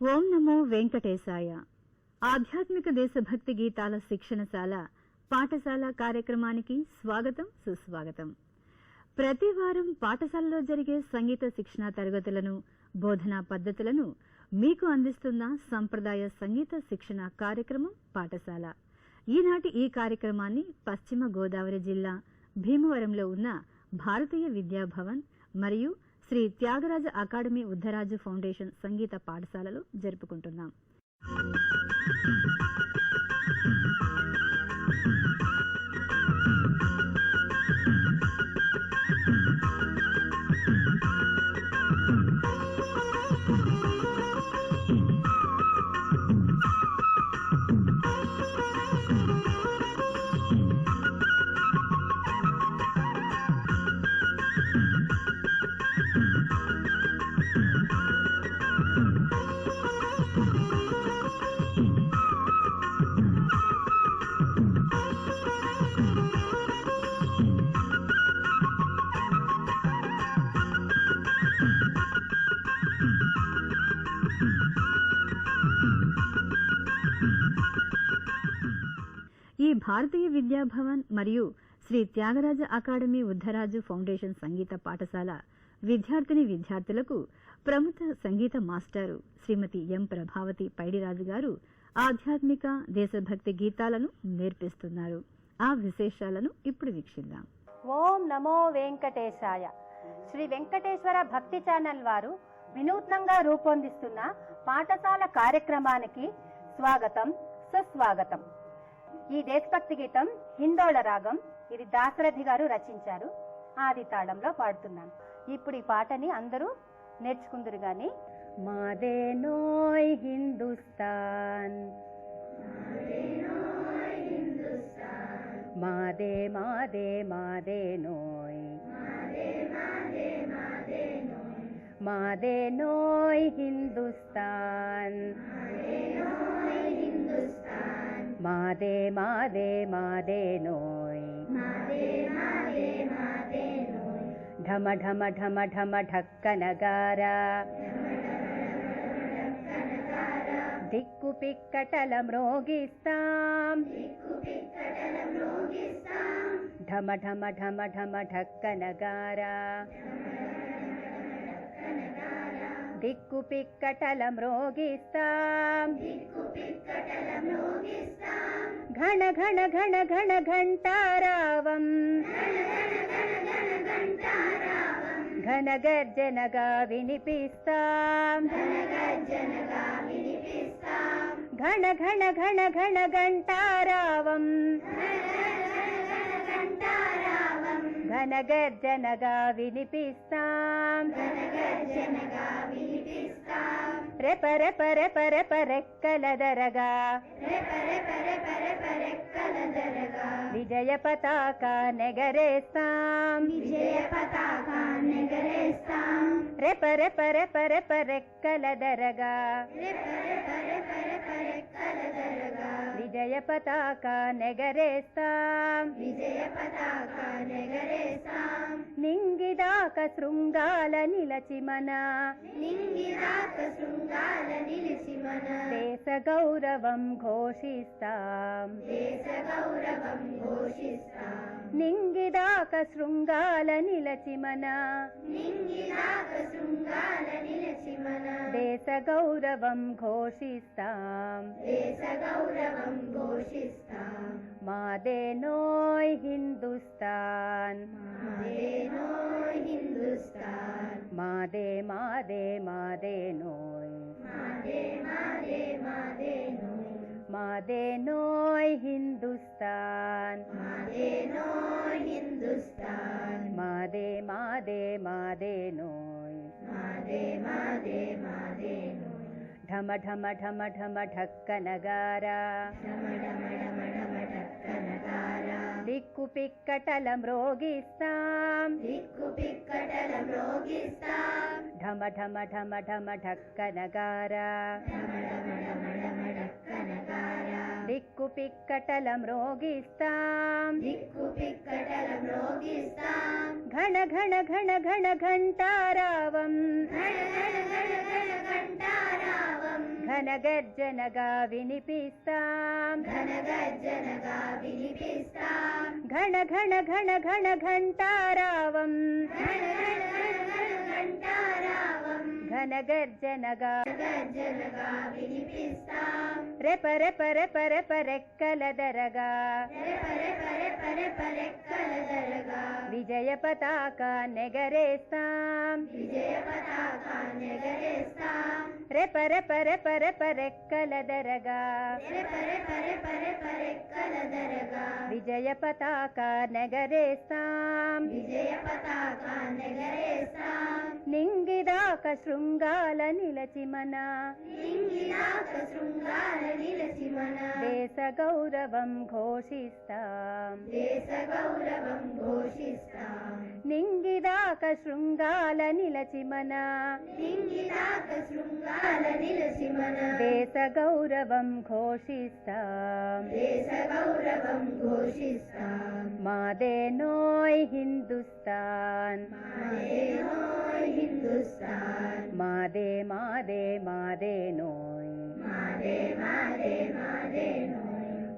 ఓం నమో వెంకటేశాయ. ఆధ్యాత్మిక దేశభక్తి గీతాల శిక్షణశాల పాఠశాల కార్యక్రమానికి స్వాగతం, సుస్వాగతం. ప్రతి వారం పాఠశాలలో జరిగే సంగీత శిక్షణ తరగతులను, బోధనా పద్ధతులను మీకు అందిస్తున్న సంప్రదాయ సంగీత శిక్షణ కార్యక్రమం పాఠశాల. ఈనాటి ఈ కార్యక్రమాన్ని పశ్చిమ గోదావరి జిల్లా భీమవరంలో ఉన్న భారతీయ విద్యాభవన్ మరియు శ్రీ త్యాగరాజ అకాడమీ ఉద్దరాజు ఫౌండేషన్ సంగీత పాఠశాలలో జరుపుకుంటున్నాం. ఈ భారతీయ విద్యాభవన్ మరియు శ్రీ త్యాగరాజ అకాడమీ ఉద్దరాజు ఫౌండేషన్ సంగీత పాఠశాల విద్యార్థులకు ప్రముఖ సంగీత మాస్టారు శ్రీమతి ఎం ప్రభావతి పైడిరాజు గారు ఆధ్యాత్మిక దేశభక్తి గీతాలను నేర్పిస్తున్నారు. ఆ విశేషాలను ఇప్పుడు వీక్షిద్దాం. ఓం నమో వెంకటేశాయ. శ్రీ వెంకటేశ్వర భక్తి ఛానల్ వారు వినూత్నంగా రూపొందిస్తున్న పాఠశాల కార్యక్రమానికి స్వాగతం, సుస్వాగతం. ఈ దేశభక్తి గీతం హిందోళ రాగం. ఇది దాశరథి గారు రచించారు. ఆది తాళంలో పాడుతున్నాను. ఇప్పుడు ఈ పాటని అందరూ నేర్చుకుందరు గాని. మాదే నోయ్ హిందుస్తాన్, మాదే మాదే మాదే నోయ్, మాదే నోయ్ హిందుస్తాన్, మాదే మాదే మాదే నోయ్, ఢమ ఢమ ఢమ ఢమ ఢక్కనగారా, దిక్కు పిక్కటల మ్రోగిస్తాం, ఢమ ఢమ ఢమ ఢమ ఢక్కనగారా, దిక్కు పిక్కటల మ్రోగిస్తాం, ఘన ఘన ఘన ఘన ఘంటారావం, ఘన గర్జనగా వినిపిస్తాం, ఘన ఘన ఘన ఘన ఘంటారావం, ఘన గర్జనగా వినిపిస్తాం, రెప రెప రెప రెప రెక్కలదరగా, విజయ పతాక నెగరేస్తాం, రెప రెప రెప రెప రెక్కలదరగా, విజయ పతాక నెగరేస్తాం, నింగిదాక శృంగాల నిలచిమన, దేశ గౌరవం ఘోషిస్తాం, నింగిదాక శృంగాల నిలచిమన, దేశ గౌరవం ఘోషిస్తాం, మాదే నోయ్ హిందుస్తాన్, మాదే మాదే మాదే నోయ్, మాదే నోయ్ హిందుస్తాన్, మాదే మాదే మాదే నోయ్, ఢమ ఢమ ఢమ ఢమ ఢక్కనగారా, దిక్కు పిక్కటల మ్రోగిస్తాం, ఢమ ఢమ ఢమ ఢమ ఢక్కనగారా, దిక్కు పిక్కటల మ్రోగిస్తాం, ఘన ఘన ఘన ఘన ఘంటారావం, ఘనగర్జనగా వినిపిస్తాం ఘన ఘన ఘన ఘన ఘంటారావం ఘనగర్జనగా రెప రెప రెప రెప రెక్కలదరగా విజయ పతాక నెగరేస్తాం రెప రెప రెప రెప రెక్కలదరగా విజయ పతాక నెగరేస్తాం నింగిదాక శృంగాల నిలచి మన దేశ గౌరవం ఘోషిస్తాం నింగిదాక శృంగాల నిలచి మన దేశ గౌరవం ఘోషిస్తాం మాదేనోయ్ హిందుస్తాన్ మాదే మాదే మాదేనోయ్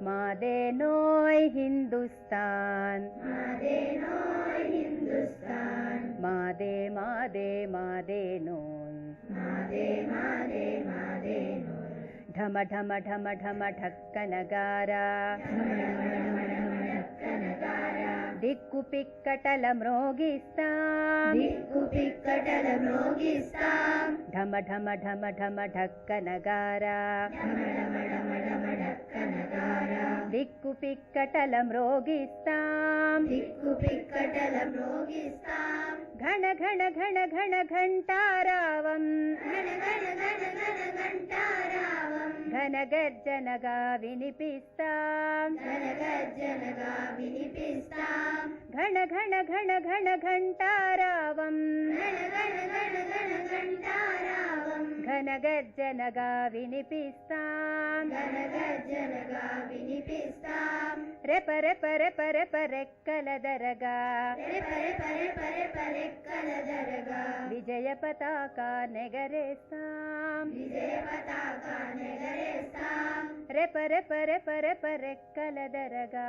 మాదేనోయ్ హిందుస్తాన్ మాదే మాదే మాదేనోయ్ ఢమ ఢమ ఢమ ఢమ ఢక్కనగారా దిక్కు పిక్కటల మ్రోగిస్తాం ఢమ ఢమ ఢమ ఢమ ఢక్కనగారా దిక్కు పిక్కటల మ్రోగిస్తాం ఘన ఘన ఘన ఘన ఘంటారావం ఘన గర్జనగా వినిపిస్తాం ఘన ఘన ఘన ఘన ఘంటారావం ఘన గర్జనగా వినిపిస్తాం రెప రెప రెప రెప రెక్కలదరగా విజయ పతాక నెగరేస్తాం రెప రెప రెప రెప రెక్కలదరగా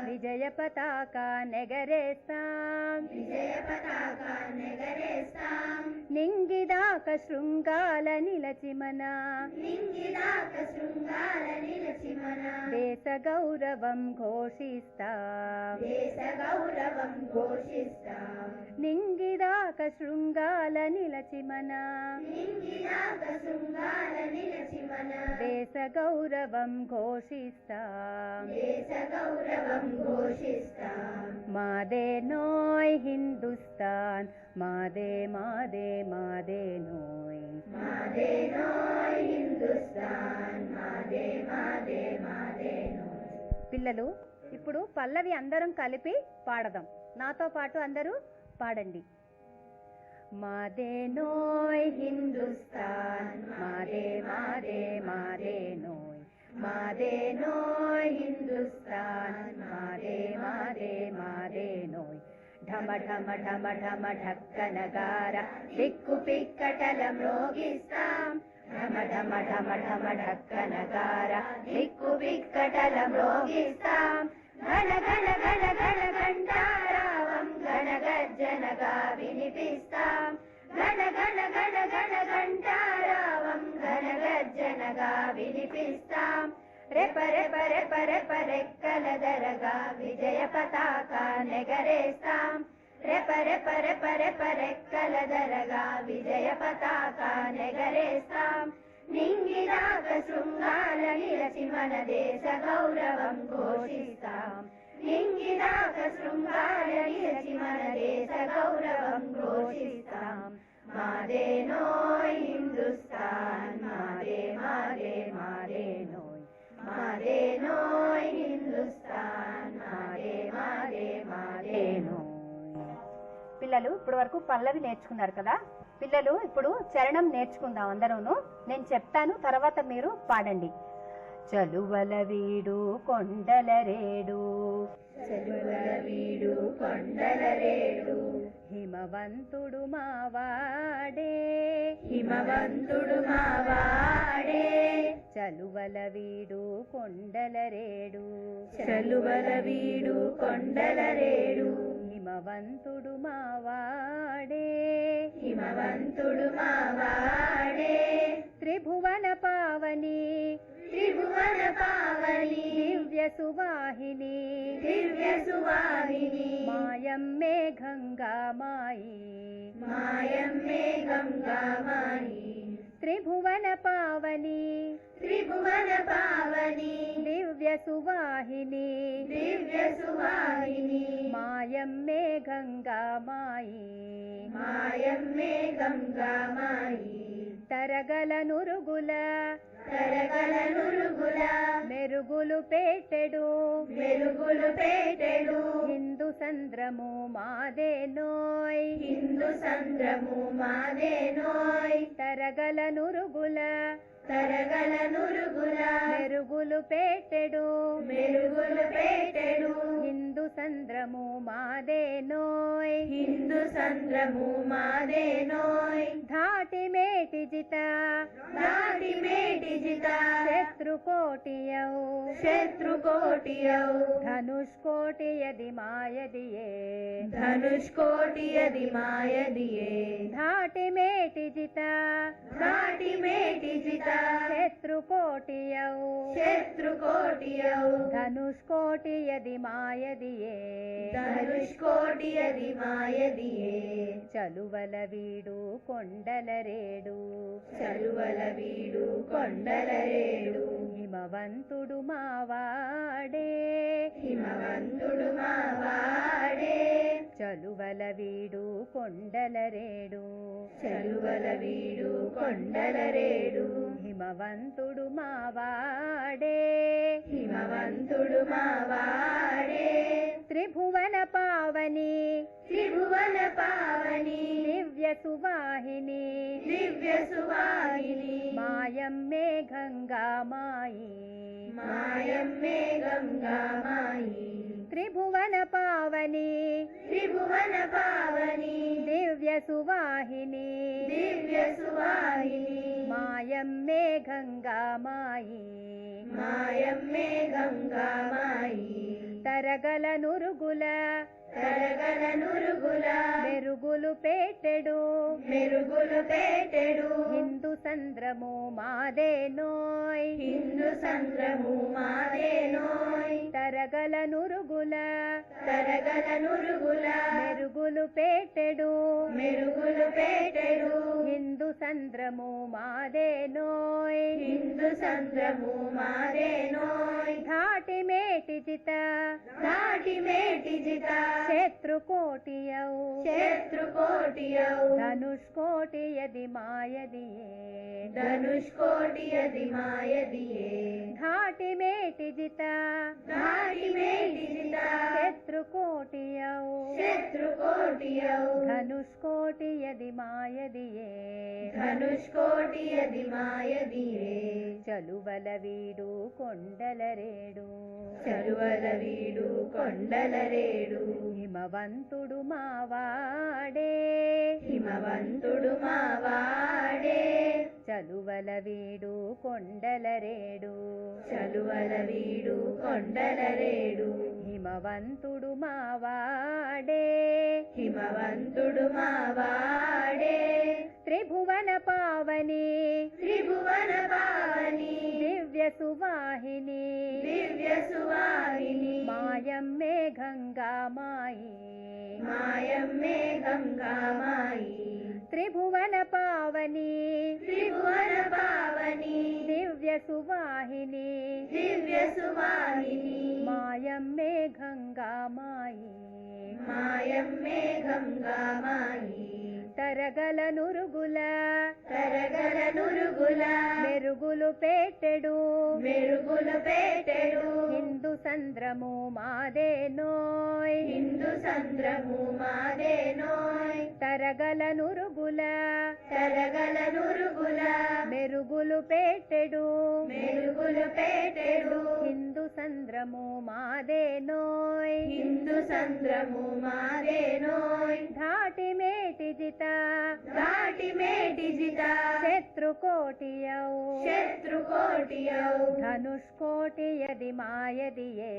విజయ పతాక నెగరేస్తాం నింగిదాక శృంగాల నిలచి మన దేశ గౌరవం ఘోషిస్తాం నింగిదాక శృంగాల నిలచి మన దేశ గౌరవం ఘోషిస్తాం మాదేనోయ్ హిందుస్తాన్ మాదే మాదే మాదేనోయ్ పిల్లలు ఇప్పుడు పల్లవి అందరం కలిపి పాడదాం. నాతో పాటు అందరూ పాడండి. మాదేనోయ్ హిందుస్తాన్ మాదే మాదే మాదేనోయ్ మాదేనోయ్ హిందుస్తాన్ మాదే మాదే మాదేనోయ్ ఢమ ఢమ ఢమ ఢమ ఢక్కనగార దిక్కు పిక్కటల మ్రోగిస్తాం ఢమ ఢమ ఢమ ఢమ ఢక్కనగార దిక్కు పిక్కటల మ్రోగిస్తాం ఘన ఘన ఘన ఘన ఘంటారావం ఘన గర్జనగా వినిపిస్తాం ఘన ఘన ఘన ఘన ఘంటారావం ఘన గర్జనగా వినిపిస్తాం రెప రెప రెప రెప రెక్కలదరగా విజయ పతాక నెగరేస్తాం రెప రెప రెప రెప రెక్కలదరగా విజయ పతాక నెగరేస్తాం నింగిదాక శృంగాల నిలచి మన దేశ గౌరవం ఘోషిస్తాం నింగిదాక శృంగాల నిలచి మన దేశ గౌరవం ఘోషిస్తాం మాదేనోయ్ హిందుస్తాన్ మాదే మాదే మాదేనోయ్ మాదేనోయ్ హిందుస్తాన్ మాదే మాదే మాదేనోయ్. పిల్లలు ఇప్పుడు వరకు పల్లవి నేర్చుకున్నారు కదా. పిల్లలు ఇప్పుడు చరణం నేర్చుకుందాం అందరూను. నేను చెప్తాను, తర్వాత మీరు పాడండి. చలువల వీడు కొండల రేడు చలువల వీడు కొండల రేడు హిమ హిమవంతుడు మావాడే హిమవంతుడు మావాడే చలువల వీడు కొండలరేడు చలువల వీడు కొండలరేడు హిమవంతుడు మావాడే హిమవంతుడు మావాడే త్రిభువన పావని త్రిభువన పావని దివ్య సువాహిని దివ్య సువాహిని మాయమ్మే గంగామాయి మాయమ్మే గంగామాయి త్రిభువన పావని త్రిభువన పావని దివ్య సువాహిని దివ్య సువాహిని మాయమ్మే గంగామాయి మాయమ్మే గంగామాయి తరగల నురుగుల తరగల నురుగుల మెరుగులు పెట్టెడు మెరుగులు పెట్టెడు హిందూ సంద్రము మాదేనోయ్ హిందూ సంద్రము మాదేనోయ్ తరగల నురుగుల తరగల నురుగుల మెరుగులు పెట్టెడు మెరుగులు పెట్టెడు హిందూ సంద్రము మాదేనోయ్ హిందూ సంద్రము మాదేనోయ్ ధాటి మేటి జిత దాటి మేటి జిత శత్రుకోటియౌ శత్రుకోటియౌ ధనుష్కోటియది మాయదియే ధనుష్కోటియది మాయదియే ధాటి మేటి జిత దాటి మేటి జిత శత్రుకోటియౌ శత్రుకోటియౌ ధనుష్కోటియది మాయదియే ధనుష్కోటియది మాయదియే చలువల వీడు కొండలరేడు చలువల వీడు కొండలరేడు హిమవంతుడు మావాడే హిమవంతుడు మావాడే చలువల వీడు కొండలరేడు చలువల వీడు కొండలరేడు హిమవంతుడు మావాడే హిమవంతుడు మావాడే త్రిభువన పావని త్రిభువన పావని దివ్య సువాహిని దివ్య సువాహిని మాయమ్మే గంగామాయి మాయమ్మే గంగామాయి త్రిభువన పావని త్రిభువన పావని దివ్య సువాహిని దివ్య సువాహిని మాయమ్మే గంగామాయి మాయమ్మే గంగామాయి తరగల నురుగుల తరగల నురుగుల మెరుగులు పెట్టెడు మెరుగులు పెట్టెడు హిందూ సంద్రము మాదేనోయ్ హిందూ సంద్రము మాదేనోయ్ తరగల నురుగుల తరగల నురుగుల మెరుగులు పెట్టెడు మెరుగులు పెట్టెడు హిందూ సంద్రము మాదేనోయ్ హిందూ సంద్రము మాదేనోయ్ ధాటి మేటి జిత దాటి మేటి జిత శత్రుకోటియౌ శత్రుకోటియౌ ధనుష్కోటియది మాయదియే ధనుష్కోటియది మాయదియే ధాటి మేటి జిత దాటి మేటి జిత శత్రుకోటియౌ శత్రుకోటియౌ ధనుష్కోటియది మాయదియే ధనుష్కోటియది మాయదియే చలువల వీడు కొండలరేడు చలువల వీడు కొండలరేడు హిమవంతుడు మావాడే హిమవంతుడు మావాడే చలువల వీడు కొండలరేడు చలువల వీడు కొండలరేడు హిమవంతుడు మావాడే హిమవంతుడు మావాడే త్రిభువన పావని త్రిభువన పావని దివ్య సువాహిని దివ్య సువాహిని మాయమ్మే గంగామాయి మాయమ్మే గంగామాయి త్రిభువన పావని త్రిభువన పావని దివ్య సువాహిని దివ్య సువాహిని మాయమ్మే గంగామాయి మాయమ్మే గంగామాయి తరగల నురుగుల తరగల నురుగుల మెరుగులు పెట్టెడు మెరుగులు పెట్టెడు హిందూ సంద్రము మాదేనోయ్ హిందూ సంద్రము మాదేనోయ్ తరగల నురుగుల తరగల నురుగుల మెరుగులు పెట్టెడు మెరుగులు పెట్టెడు హిందూ సంద్రము మాదేనోయ్ హిందూ సంద్రము మాదేనోయ్ ధాటి మేటి జిత ధాటి మేటి జిత శత్రుకోటియౌ శత్రుకోటియౌ ధనుష్కోటియది మాయదియే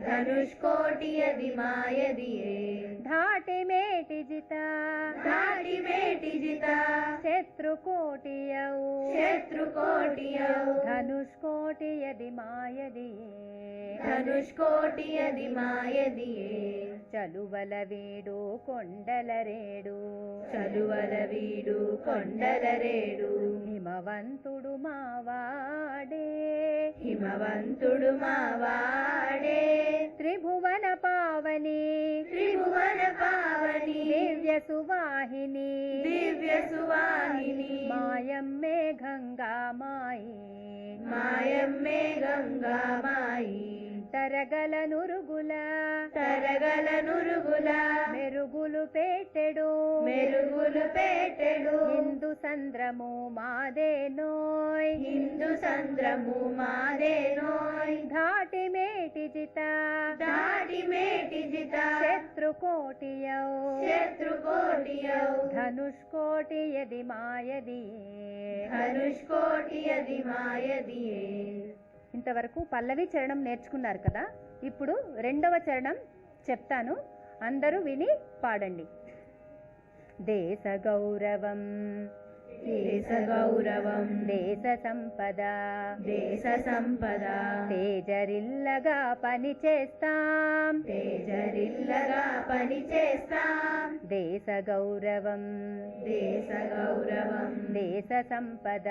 ధనుష్కోటియది మాయదియే ధాటి మేటి జిత ధాటి మేటి జిత శత్రుకోటియౌ శత్రుకోటియౌ ధనుష్కోటియది మాయదియే ధనుష్కోటియది మాయదియే చలువల వీడు కొండల రేడు చలువల వీడు కొండల రేడు హిమవంతుడు మావాడే హిమవంతుడు మావాడే త్రిభువన పావని త్రిభువన పావని దివ్య సువాహిని దివ్య సువాహిని మాయమ్మే గంగా మాయి మాయమ్మే గంగా మాయి తరగల నురుగుల తరగల నురుగుల మెరుగులు పెట్టెడు మెరుగులు పెట్టెడు హిందూ సంద్రము మాదేనోయ్ హిందూ సంద్రము మాదేనోయ్ ధాటి మేటి జిత దాటి మేటి జిత శత్రుకోటియౌ శత్రుకోటియౌ ధనుష్కోటియది మాయదియే ధనుష్కోటియది మాయదియే. ఇంతవరకు పల్లవి చరణం నేర్చుకున్నారు కదా. ఇప్పుడు రెండవ చరణం చెప్తాను, అందరూ విని పాడండి. దేశ గౌరవం దేశ గౌరవం దేశ సంపద దేశ సంపద తేజరిల్లగా పని చేస్తాం తేజరిల్లగా పని చేస్తాం దేశ గౌరవం దేశ గౌరవం దేశ సంపద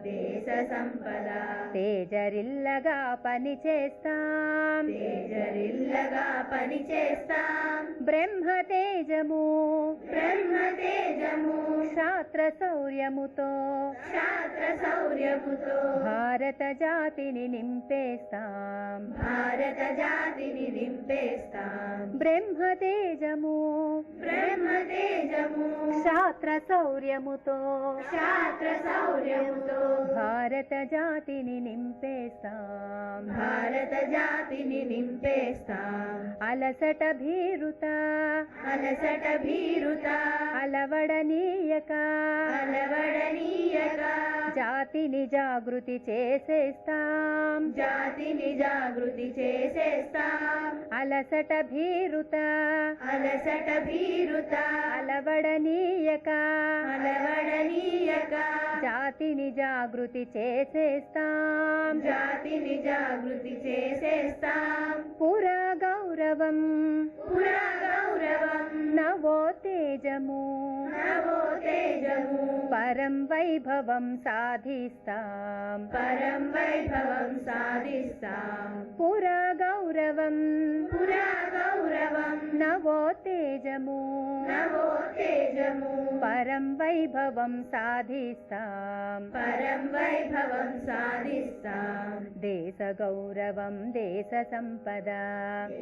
దేశ సంపద తేజరిల్లగా పని చేస్తాం తేజరిల్లగా పని చేస్తాం బ్రహ్మ తేజము బ్రహ్మ తేజము శాస్త్ర శౌర్యముతో శాస్త్ర శౌర్యముతో భారత జాతిని నింపేస్తాం భారత జాతిని నింపేస్తాం బ్రహ్మ తేజము బ్రహ్మ తేజము శాస్త్ర శౌర్యముతో శాస్త్ర శౌర్యముతో భారత జాతిని నింపేస్తాం భారత జాతిని నింపేస్తాం అలసట భీరుత అలసట భీరుత అలవడనీయక అలవడనీయక జాతిని జాగృతి చేసేస్తాం జాతిని జాగృతి చేసేస్తాం అలసట భీరుత అలసట భీరుత అలవడనీయక అలవడనీయక జాతిని జాగృతి చేసేస్తాం జాతిని జాగృతి చేసేస్తాం పురా గౌరవం పురా గౌరవం నవో తేజము నవో తేజము పరం వైభవం సాధిస్తాం పరం వైభవం సాధిస్తాం పురా గౌరవం పురా గౌరవం నవో తేజము నవో తేజము పరం వైభవం సాధిస్తాం పరం వైభవం సాధిస్తాం దేశ గౌరవం దేశ సంపద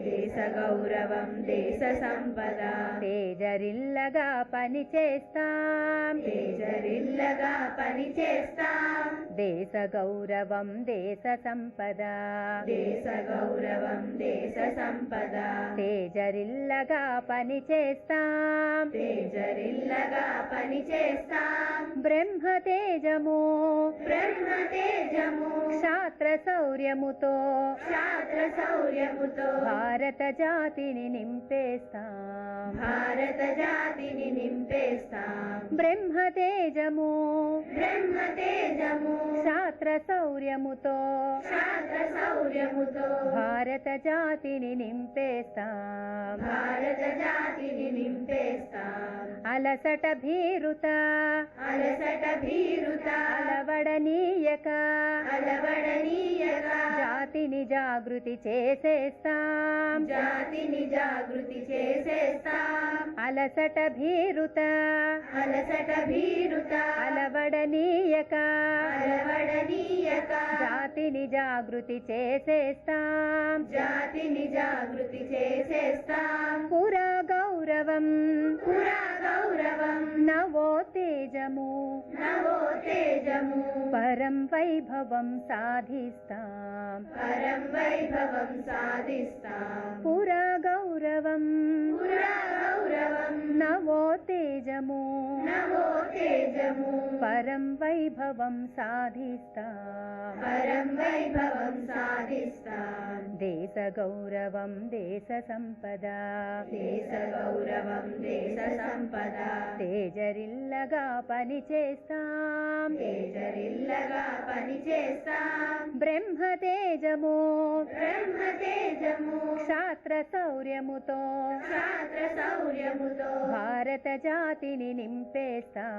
దేశ గౌరవం దేశ సంపద తేజరిల్లగా పని చేస్తాం తేజరిల్లగా పని చేస్తాం దేశ గౌరవం దేశ సంపద దేశ గౌరవం దేశ సంపద తేజరిల్లగా పని చేస్తాం తేజరిల్లగా పని చేస్తాం బ్రహ్మ తేజము బ్రహ్మ తేజము శాస్త్ర శౌర్యముతో శాస్త్ర శౌర్యముతో భారత జాతిని నింపేస్తాం భారత జాతిని నింపేస్తాం బ్రహ్మ తేజము బ్రహ్మ తేజము శాస్త్ర శౌర్యముతో శాస్త్ర శౌర్యముతో భారత జాతిని నింపేస్తాం భారత జాతిని నింపేస్తాం అలసట భీరుత అలసట భీరుత అలవడనీయక అలవడనీయక జాతిని జాగృతి చేసేస్తాం జాతిని జాగృతి చేసేస్తాం అలసట భీరుత అలసట భీరుత అలవడనీయక అలవడనీయక జాతిని జాగృతి చేసేస్తాం జాతిని జాగృతి చేసేస్తాం పురా గౌరవం పురా గౌరవం నవో తేజము నవో తేజము పరం వైభవం సాధిస్తాం పరం వైభవం సాధిస్తాం. పురా గౌరవం నవో తేజము పరం వైభవం సాధిస్తాం. పరం వైభవం సాధిస్తాం. దేశ గౌరవం దేశ సంపద దేశ గౌరవం దేశ సంపద తేజరిల్లగా పని చేస్తాం. తేజరిల్లగా పని చేస్తాం. బ్రహ్మ తేజము క్షాత్ర శౌర్యముతో భారత జాతిని నింపేస్తాం.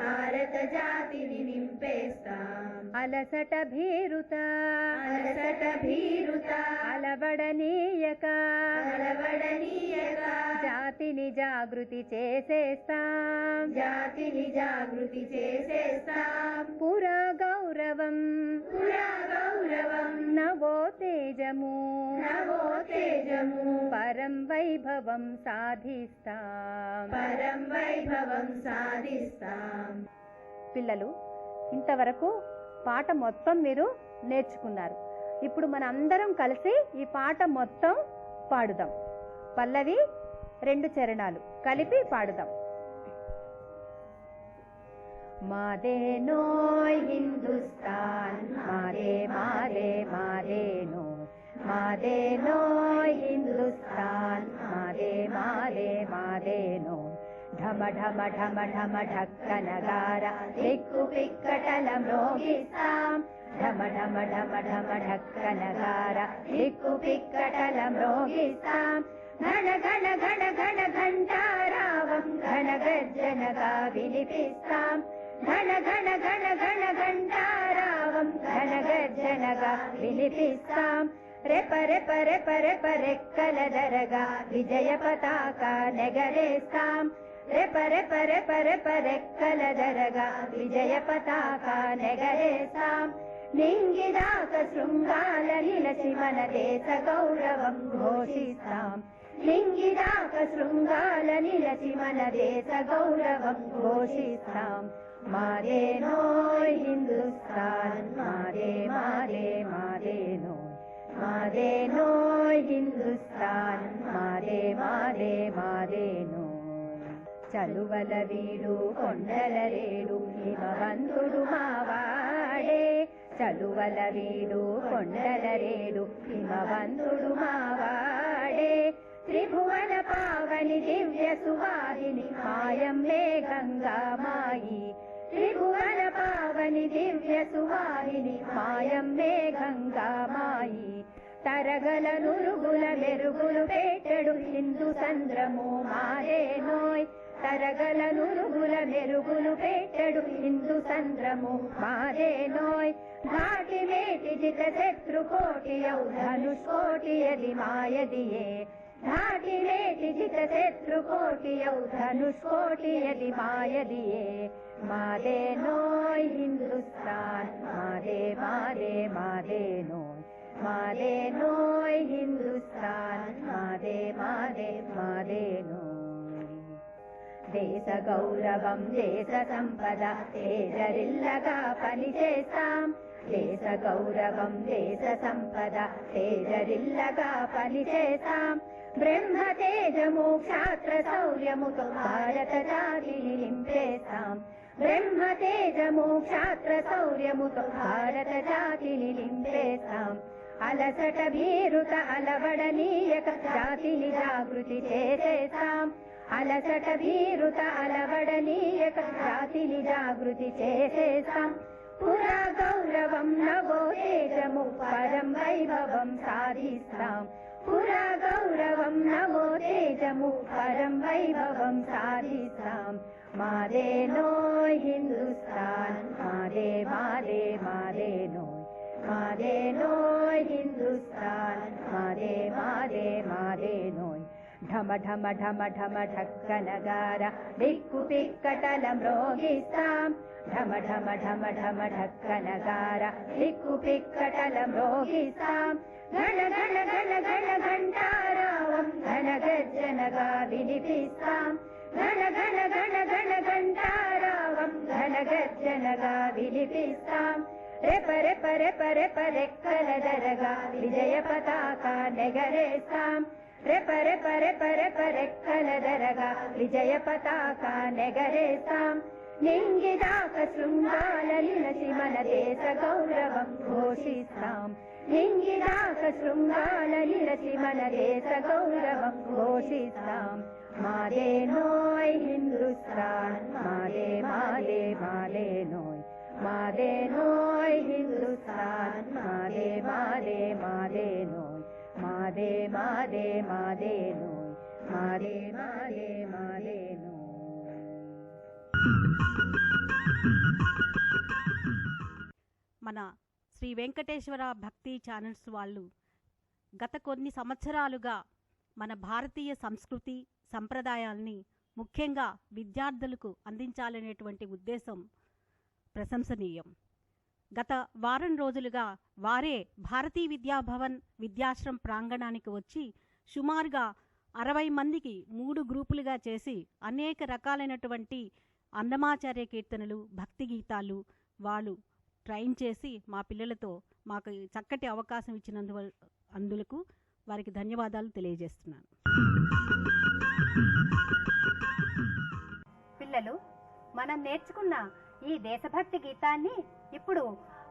భారత జాతిని నింపేస్తాం. అలసట భీరుత అలవడనీయక జాతిని జాగృతి చేసేస్తాం. జాతిని జాగృతి చేసేస్తాం. పురా గౌరవం నవో తేజము పరం వైభవం సాధిస్తాం. పరం వైభవం సాధిస్తాం. పిల్లలు, ఇంతవరకు పాట మొత్తం మీరు నేర్చుకున్నారు. ఇప్పుడు మన అందరం కలిసి ఈ పాట మొత్తం పాడుదాం. పల్లవి 2 చరణాలు కలిపి పాడుదాం. మాదేనోయ్ హిందుస్థాన్ మాదే మాదే మాదేనోయ్ మాదేనోయ్ హిందుస్థాన్ మాదే మాదే మాదేనోయ్ ఢమ ఢమ ఢమ ఢమ ఢక్కనగార దిక్కు పిక్కటల మ్రోగిస్తాం. ఢమ ఢమ ఢమ ఢమ ఢక్కనగార దిక్కు పిక్కటల మ్రోగిస్తాం. ఘన ఘన ఘన ఘన ఘంటారావం ఘన గర్జనగా వినిపిస్తాం. ఘన ఘన ఘన ఘన ఘంటారావం ఘన గర్జనగా వినిపిస్తాం. రెప రెప రెప రెప రెక్కల దరగా విజయ పతాక నెగరేస్తాం. రెప రెప రెప రెప రెక్కల దరగా విజయ పతాక నెగరేస్తాం. నింగిదాక శృంగాల నిలసి మన దేశ గౌరవం ఘోషిస్తాం. నింగిదాక శృంగాల నిలసి మన దేశ గౌరవం ఘోషిస్తాం. మాదేనోయ్ హిందుస్థాన్ మాదే మాదే మాదేనోయ్ మాదేనోయ్ హిందుస్థాన్ మాదే మాదే మాదేనోయ్ చలువల వీడు కొండల రేడు హిమవంతుడు మావాడే. చలువల వీడు కొండల రేడు హిమవంతుడు మావాడే. త్రిభువన పావని దివ్య సువాహిని మాయమ్మే గంగా మాయి. త్రిభువన పావని దివ్య సువాహిని మాయమ్మే గంగా మాయి. తరగల నురుగుల మెరుగులు పెట్టెడు హిందూ చంద్రము మాదేనోయ్. తరగల నురుగుల మెరుగులు పెట్టెడు హిందూ చంద్రము మాదేనోయ్. ఘాటి మేటి జిత శత్రు కోటి ధనుష్కోటి యది మాయదియే. ఘాటి మేటి జిత శత్రు కోటి ధనుష్కోటి యది మాయదియే. మాదేనోయ్ హిందుస్థాన్ మాదే మాదే మాదేనోయ్ మాదేనోయ్ హిందుస్థాన్ మాదే మాదే మాదేనోయ్. దేశ గౌరవం దేశ సంపద తేజరిల్లగా పని చేస్తాం. దేశ గౌరవం దేశ సంపద తేజరిల్లగా పని చేస్తాం. బ్రహ్మ తేజము క్షాత్ర శౌర్యముతో భారత జాతిని నింపేస్తాం. బ్రహ్మ తేజము క్షాత్ర శౌర్యముతో భారత జాతిని నింపేస్తాం. అలసట భీరుత అలవడనీయక జాతిని జాగృతి చేసేస్తాం. అలసట భీరుత అలవడనీయక జాతిని జాగృతి చేసేస్తాం. పురా గౌరవం నవో తేజము పరం వైభవం సాధిస్తాం. పురా గౌరవం నవో తేజము పరం వైభవం సాధిస్తాం. మాదేనోయ్ హిందుస్థాన్ మాదే మాదే మాదేనోయ్ మాదేనోయ్ హిందుస్థాన్ మాదే మాదే మాదేనోయ్ ఢమ ఢమ ఢమ ఢమ ఢక్కనగార దిక్కు పిక్కటల మ్రోగిస్తాం. ఢమ ఢమ ఢమ ఢమ ఢక్కనగార దిక్కు పిక్కటల మ్రోగిస్తాం. ఘన ఘన ఘన ఘన ఘంటారావం ఘన గర్జనగా వినిపిస్తాం. ఘన ఘన ఘన ఘన ఘంటారావం ఘన గర్జనగా వినిపిస్తాం. రెప రెప రెప రెప రెక్కల దరగా విజయ పతాక నెగరేస్తాం రెప రెప రెప రెప రెక్కల దరగా విజయ పతాక నెగరేస్తాం నింగిదాక శృంగాల నిలసి మన దేశ గౌరవం ఘోషిస్తాం నింగిదాక శృంగాల నిలసి మన దేశ గౌరవం ఘోషిస్తాం మాదే నోయ్ హిందుస్థాన్ మాదే మాదే మాదే నోయ్ మాదే నోయ్ హిందుస్థాన్ మాదే మాదే మాదే నోయ్ మాదే మాదే మాదే నోయ్ మాదే మాదే మాదే నోయ్. మన శ్రీ వెంకటేశ్వర భక్తి ఛానల్స్ వాళ్ళు గత కొన్ని సంవత్సరాలుగా మన భారతీయ సంస్కృతి సంప్రదాయాల్ని ముఖ్యంగా విద్యార్థులకు అందించాలనేటువంటి ఉద్దేశం ప్రశంసనీయం. గత వారం రోజులుగా వారే భారతీ విద్యాభవన్ విద్యాశ్రమ్ ప్రాంగణానికి వచ్చి సుమారుగా 60 మందికి 3 గ్రూపులుగా చేసి అనేక రకాలైనటువంటి అన్నమాచార్య కీర్తనలు భక్తి గీతాలు వాళ్ళు ట్రైన్ చేసి మా పిల్లలతో మాకు చక్కటి అవకాశం అందులకు వారికి ధన్యవాదాలు తెలియజేస్తున్నాను. పిల్లలు, మనం నేర్చుకున్న ఈ దేశభక్తి గీతాన్ని ఇప్పుడు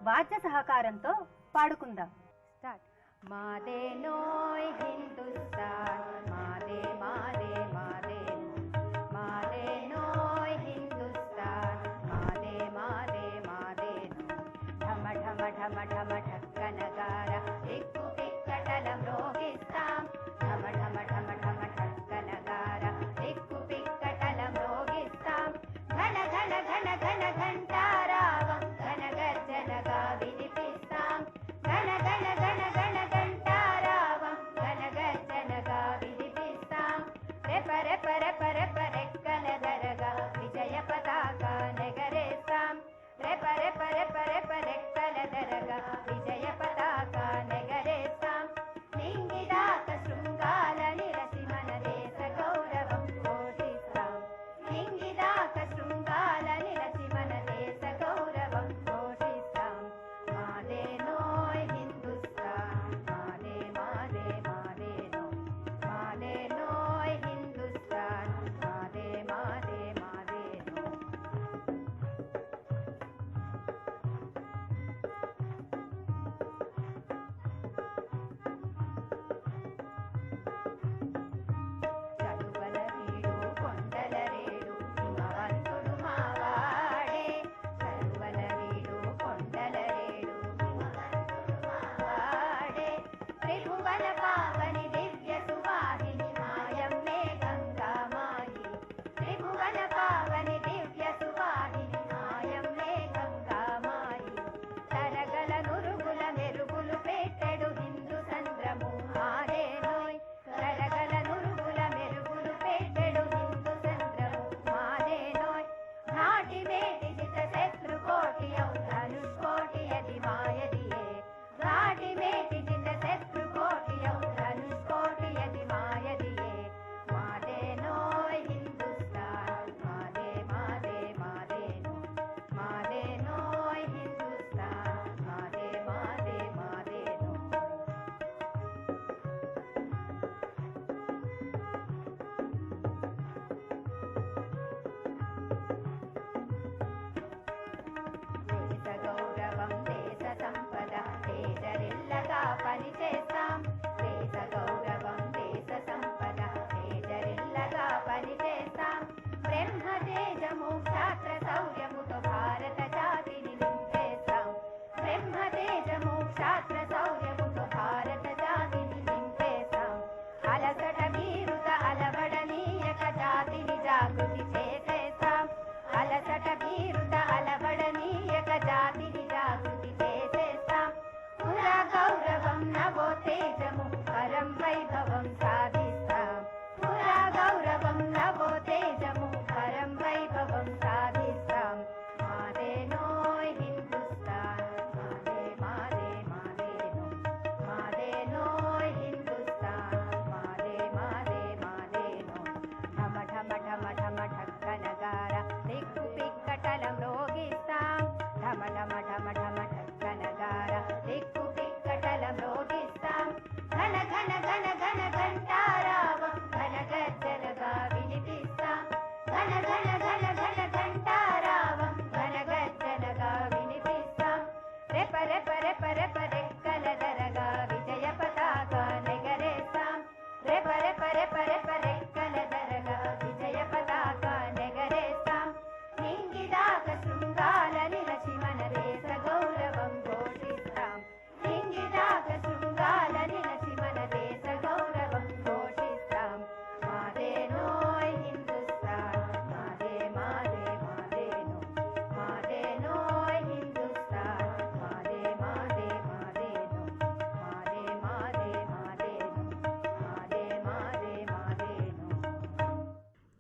వాద్య సహకారంతో పాడుకుందాం. స్టార్ట్. మాదే నోయ్ హిందుస్థాన్ మాదే మాదే మాదే మాదే నోయ్ హిందుస్థాన్ మాదే మాదే మాదే ఢమ ఢమ ఢమ ఢమ ఠక్కనగార దిక్కు పిక్కటలం రోగిస్తాం ఢమ ఢమ ఢమ ఢమ ఠక్కనగార దిక్కు పిక్కటలం రోగిస్తాం ఘన ఘన ఘన ఘన ఘంటారావం ఘన గర్జనగా వినిపిస్తాం ఘన ఘన ఘన ఘన ఘంటారావం ఘన గర్జనగా వినిపిస్తాం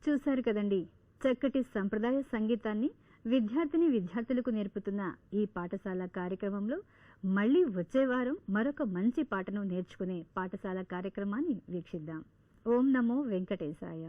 చూశారు కదండి, చక్కటి సంప్రదాయ సంగీతాన్ని విద్యార్థులకు నేర్పుతున్న ఈ పాఠశాల కార్యక్రమంలో మళ్ళీ వచ్చే వారం మరొక మంచి పాటను నేర్చుకునే పాఠశాల కార్యక్రమాన్ని వీక్షిద్దాం. ఓం నమో వెంకటేశాయ.